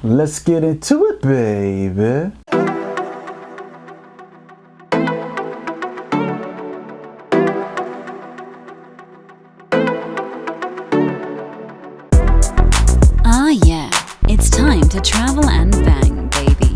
Let's get into it, baby. Ah, yeah, it's time to travel and bang, baby.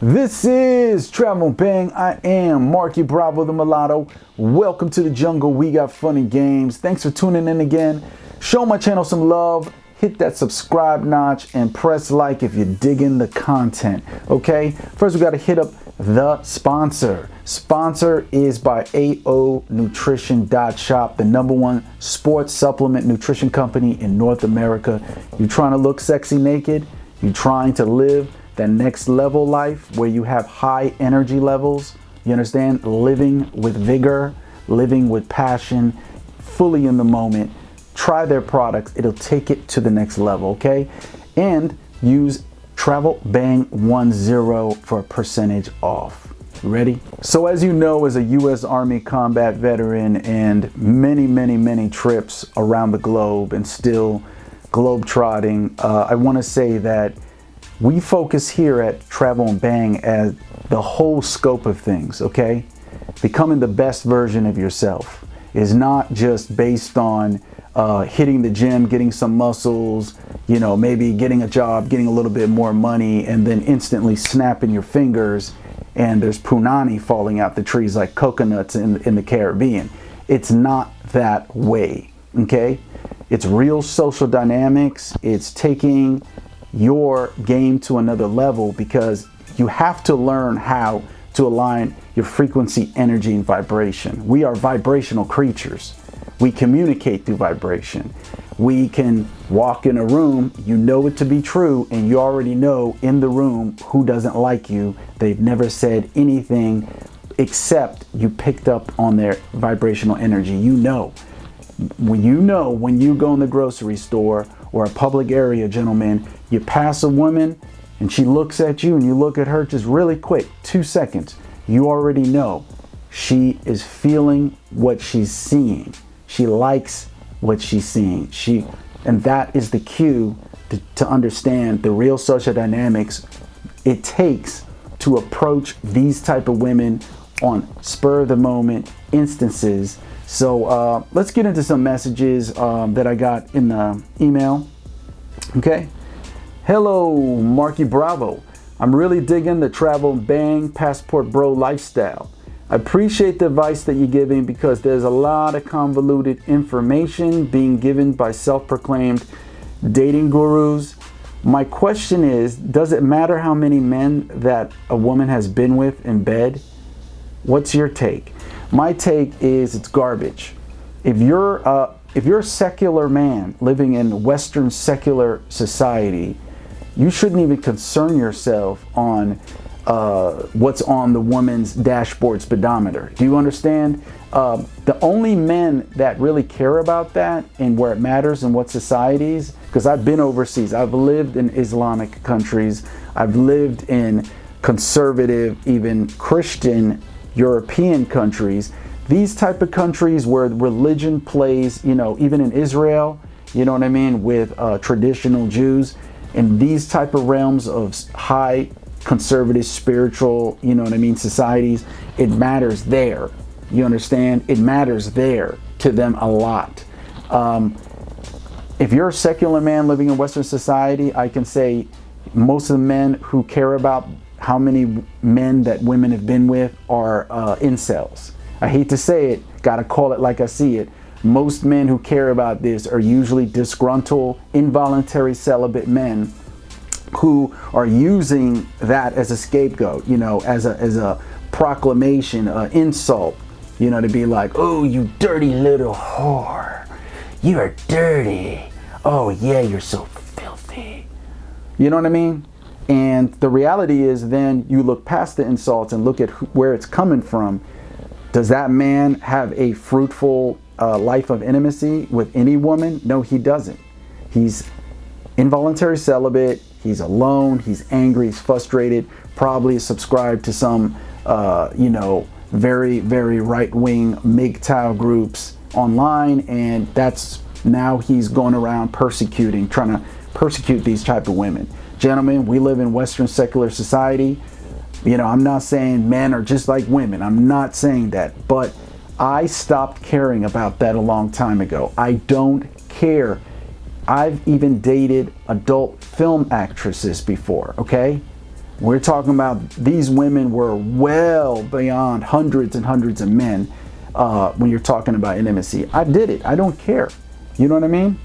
This is Travel Bang. I am Marky Bravo the Mulatto. Welcome to the jungle. We got fun and games. Thanks for tuning in again. Show my channel some love. Hit that subscribe notch and press like if you're digging the content. Okay, first we got to hit up the sponsor. Sponsor is by AONutrition.shop, the #1 sports supplement nutrition company in North America. You trying to look sexy naked? You trying to live that next level life where you have high energy levels? You understand? Living with vigor, living with passion, fully in the moment. Try their products. It'll take it to the next level, okay? And use TravelBang10 for a percentage off. Ready? So as you know, as a U.S. Army combat veteran and many trips around the globe and still globetrotting, I want to say that we focus here at Travel and Bang as the whole scope of things, okay? Becoming the best version of yourself is not just based on hitting the gym, getting some muscles, you know, maybe getting a job, getting a little bit more money, and then instantly snapping your fingers and there's punani falling out the trees like coconuts in the Caribbean. It's not that way, okay? It's real social dynamics. It's taking your game to another level because you have to learn how to align your frequency, energy, and vibration. We are vibrational creatures. We communicate through vibration. We can walk in a room, you know it to be true, and you already know in the room who doesn't like you. They've never said anything except you picked up on their vibrational energy. You know when you go in the grocery store or a public area, gentlemen, you pass a woman and she looks at you and you look at her just really quick, 2 seconds, you already know she is feeling what she's seeing. She likes what she's seeing. And that is the cue to understand the real social dynamics it takes to approach these type of women on spur of the moment instances. So let's get into some messages that I got in the email. Okay. Hello, Marky Bravo. I'm really digging the Travel Bang Passport Bro lifestyle. I appreciate the advice that you're giving because there's a lot of convoluted information being given by self-proclaimed dating gurus. My question is, does it matter how many men that a woman has been with in bed? What's your take? My take is it's garbage. If you're a secular man living in Western secular society, you shouldn't even concern yourself on what's on the woman's dashboard speedometer. Do you understand? The only men that really care about that and where it matters in what societies, because I've been overseas, I've lived in Islamic countries, I've lived in conservative, even Christian European countries. These type of countries where religion plays, you know, even in Israel, you know what I mean, with traditional Jews, in these type of realms of high conservative, spiritual, you know what I mean, societies, it matters there. You understand? It matters there to them a lot. If you're a secular man living in Western society, I can say most of the men who care about how many men that women have been with are incels. I hate to say it, gotta call it like I see it. Most men who care about this are usually disgruntled, involuntary celibate men who are using that as a scapegoat, you know, as a proclamation, an insult, you know, to be like, oh, you dirty little whore. You are dirty. Oh, yeah, you're so filthy. You know what I mean? And the reality is then you look past the insults and look at where it's coming from. Does that man have a fruitful life of intimacy with any woman? No, he doesn't. He's involuntary celibate. He's alone. He's angry. He's frustrated. Probably subscribed to some, you know, very right-wing MGTOW groups online, and that's Now he's going around trying to persecute these type of women. Gentlemen, we live in Western secular society. You know, I'm not saying men are just like women. I'm not saying that. But I stopped caring about that a long time ago. I don't care. I've even dated adult film actresses before, okay? We're talking about these women were well beyond hundreds and hundreds of men when you're talking about intimacy. I did it. I don't care. You know what I mean?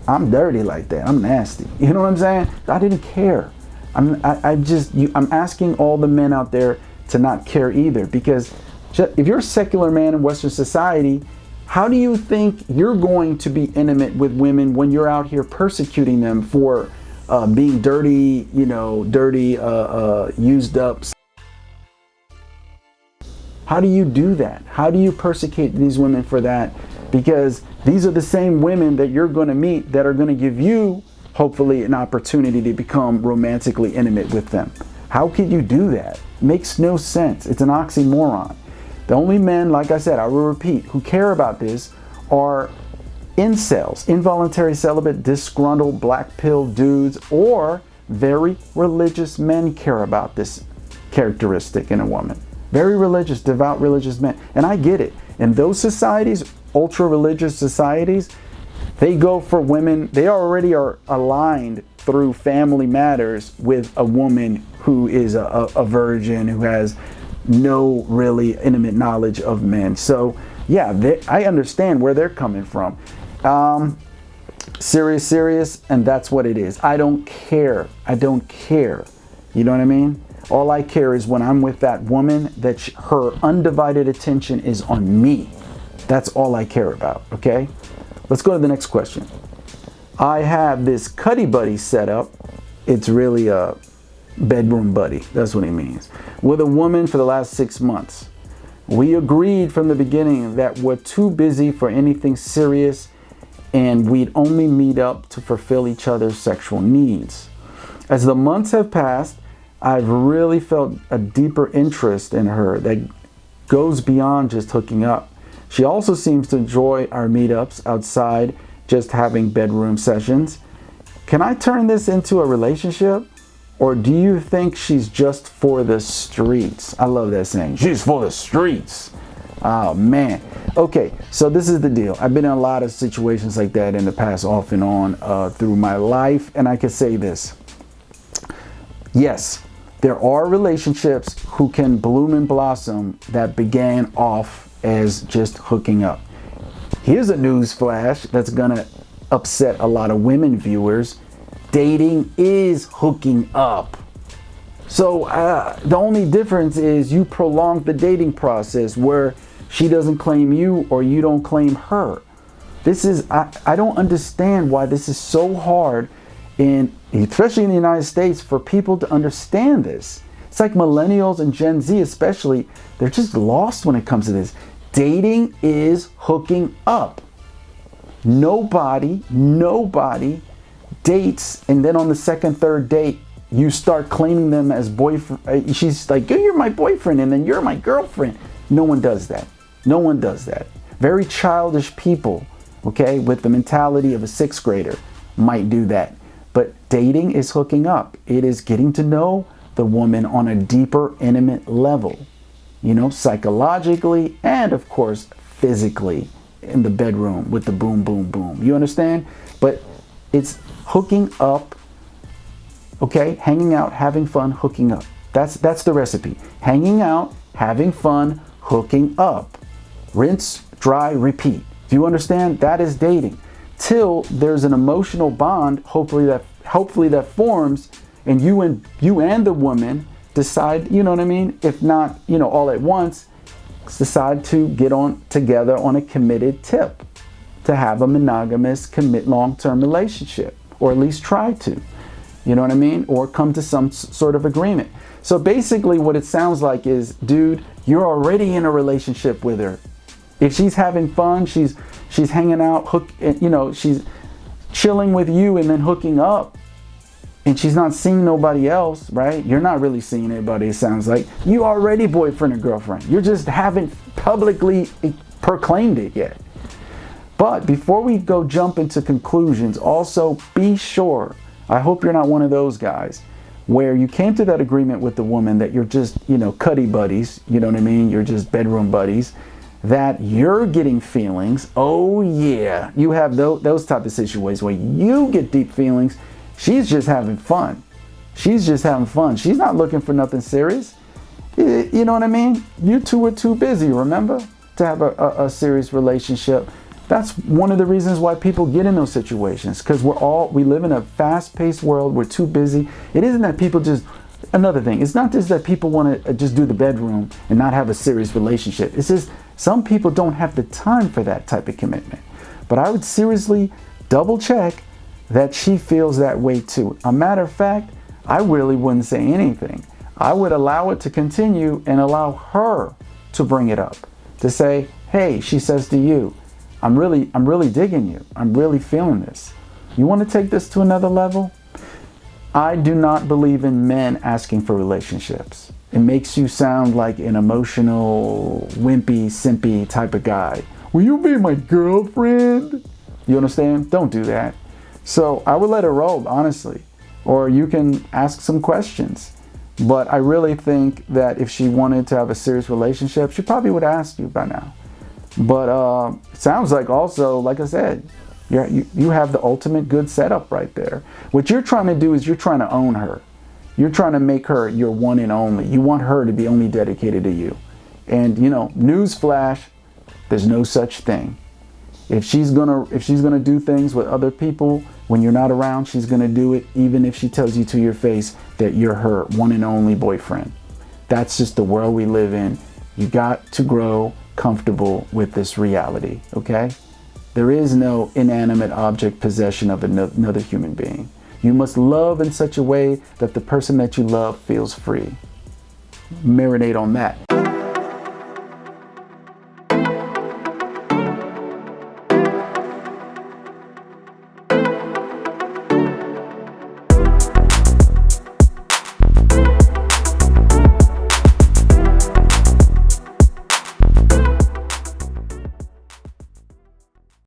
I'm dirty like that. I'm nasty. You know what I'm saying? I didn't care. I'm asking all the men out there to not care either, because if you're a secular man in Western society, how do you think you're going to be intimate with women when you're out here persecuting them for being dirty, used up? How do you do that? How do you persecute these women for that? Because these are the same women that you're going to meet that are going to give you, hopefully, an opportunity to become romantically intimate with them. How could you do that? Makes no sense. It's an oxymoron. The only men, like I said, I will repeat, who care about this are incels, involuntary celibate, disgruntled black pill dudes, or very religious men care about this characteristic in a woman. Very religious, devout religious men. And I get it. In those societies, ultra religious societies, they go for women. They already are aligned through family matters with a woman who is a virgin, who has no really intimate knowledge of men. So yeah, I understand where they're coming from. Serious, and that's what it is. I don't care. I don't care. You know what I mean? All I care is when I'm with that woman, that her undivided attention is on me. That's all I care about, okay? Let's go to the next question. I have this cuddy buddy set up. It's really a bedroom buddy. That's what he means. With a woman for the last 6 months. We agreed from the beginning that we're too busy for anything serious, and we'd only meet up to fulfill each other's sexual needs. As the months have passed, I've really felt a deeper interest in her that goes beyond just hooking up. She also seems to enjoy our meetups outside, just having bedroom sessions. Can I turn this into a relationship? Or do you think she's just for the streets? I love that saying. She's for the streets. Oh, man. Okay, so this is the deal. I've been in a lot of situations like that in the past, off and on through my life. And I can say this. Yes, there are relationships who can bloom and blossom that began off as just hooking up. Here's a news flash that's gonna upset a lot of women viewers. Dating is hooking up. So the only difference is you prolong the dating process where she doesn't claim you or you don't claim her. This is, I don't understand why this is so hard, especially in the United States, for people to understand this. It's like millennials and Gen Z especially, they're just lost when it comes to this. Dating is hooking up. Nobody dates and then on the second, third date, you start claiming them as boyfriend. She's like, you're my boyfriend, and then you're my girlfriend. No one does that. No one does that. Very childish people, okay, with the mentality of a sixth grader might do that. But dating is hooking up. It is getting to know the woman on a deeper, intimate level, you know, psychologically and of course physically in the bedroom with the boom, boom, boom. You understand? But it's hooking up, okay? Hanging out, having fun, hooking up. That's the recipe. Hanging out, having fun, hooking up. Rinse, dry, repeat. Do you understand? That is dating. Till there's an emotional bond, hopefully that forms, and you and the woman decide, you know what I mean? If not, you know, all at once, decide to get on together on a committed tip to have a monogamous, long-term relationship, or at least try to, you know what I mean? Or come to some sort of agreement. So basically what it sounds like is, dude, you're already in a relationship with her. If she's having fun, she's hanging out, she's chilling with you and then hooking up, and she's not seeing nobody else, right? You're not really seeing anybody, it sounds like. You already boyfriend or girlfriend. You just haven't publicly proclaimed it yet. But before we go jump into conclusions, also be sure, I hope you're not one of those guys where you came to that agreement with the woman that you're just, cuddy buddies, you know what I mean? You're just bedroom buddies, that you're getting feelings. Oh yeah, you have those type of situations where you get deep feelings. She's just having fun. She's just having fun. She's not looking for nothing serious. You know what I mean? You two are too busy, remember, to have a serious relationship. That's one of the reasons why people get in those situations, because we live in a fast-paced world. We're too busy. It isn't that people just, another thing, it's not just that people want to just do the bedroom and not have a serious relationship. It's just some people don't have the time for that type of commitment. But I would seriously double check that she feels that way too. A matter of fact, I really wouldn't say anything. I would allow it to continue and allow her to bring it up, to say, hey, she says to you, I'm really digging you. I'm really feeling this. You want to take this to another level? I do not believe in men asking for relationships. It makes you sound like an emotional, wimpy, simpy type of guy. Will you be my girlfriend? You understand? Don't do that. So I would let her roll, honestly. Or you can ask some questions. But I really think that if she wanted to have a serious relationship, she probably would ask you by now. But it sounds like also, like I said, you have the ultimate good setup right there. What you're trying to do is you're trying to own her. You're trying to make her your one and only. You want her to be only dedicated to you. And newsflash, there's no such thing. If she's gonna do things with other people when you're not around, she's gonna do it even if she tells you to your face that you're her one and only boyfriend. That's just the world we live in. You got to grow comfortable with this reality, okay? There is no inanimate object possession of another human being. You must love in such a way that the person that you love feels free. Marinate on that.